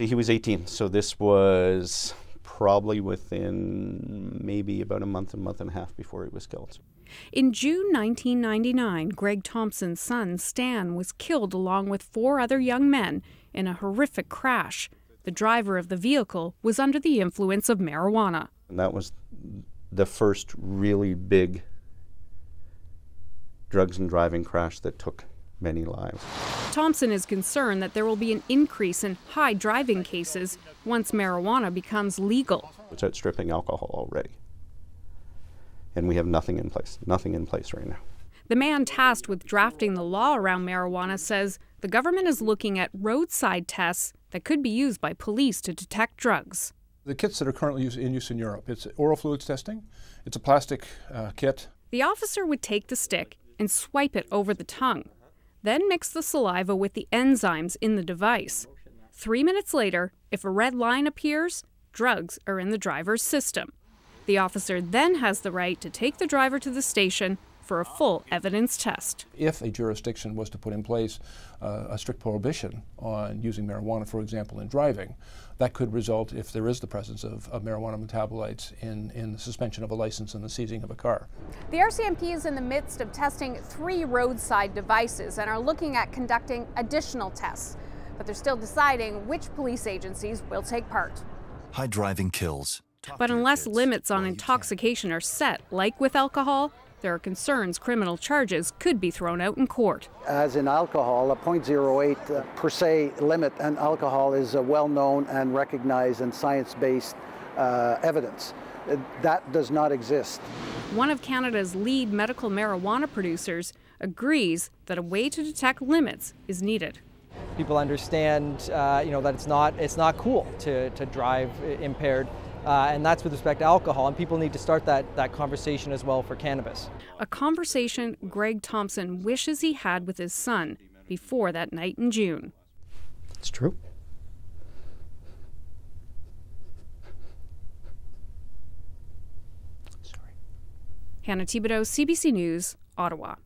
He was 18, so this was probably within maybe about a month and a half before he was killed. In June 1999, Greg Thompson's son, Stan, was killed along with 4 other young men in a horrific crash. The driver of the vehicle was under the influence of marijuana. And that was the first really big drugs and driving crash that took many lives. Thompson is concerned that there will be an increase in high driving cases once marijuana becomes legal. It's outstripping alcohol already. And we have nothing in place right now. The man tasked with drafting the law around marijuana says the government is looking at roadside tests that could be used by police to detect drugs. The kits that are currently in use in Europe, it's oral fluids testing. It's a plastic kit. The officer would take the stick and swipe it over the tongue, then mix the saliva with the enzymes in the device. 3 minutes later, if a red line appears, drugs are in the driver's system. The officer then has the right to take the driver to the station for a full evidence test. If a jurisdiction was to put in place a strict prohibition on using marijuana, for example, in driving, that could result, if there is the presence of marijuana metabolites, in the suspension of a license and the seizing of a car. The RCMP is in the midst of testing 3 roadside devices and are looking at conducting additional tests. But they're still deciding which police agencies will take part. High driving kills. But unless limits on intoxication are set, like with alcohol, there are concerns criminal charges could be thrown out in court. As in alcohol, a .08 per se limit on alcohol is a well-known and recognized and science-based evidence. That does not exist. One of Canada's lead medical marijuana producers agrees that a way to detect limits is needed. People understand, that it's not cool to drive impaired. And that's with respect to alcohol, and people need to start that conversation as well for cannabis. A conversation Greg Thompson wishes he had with his son before that night in June. It's true. Hannah Thibedeau, CBC News, Ottawa.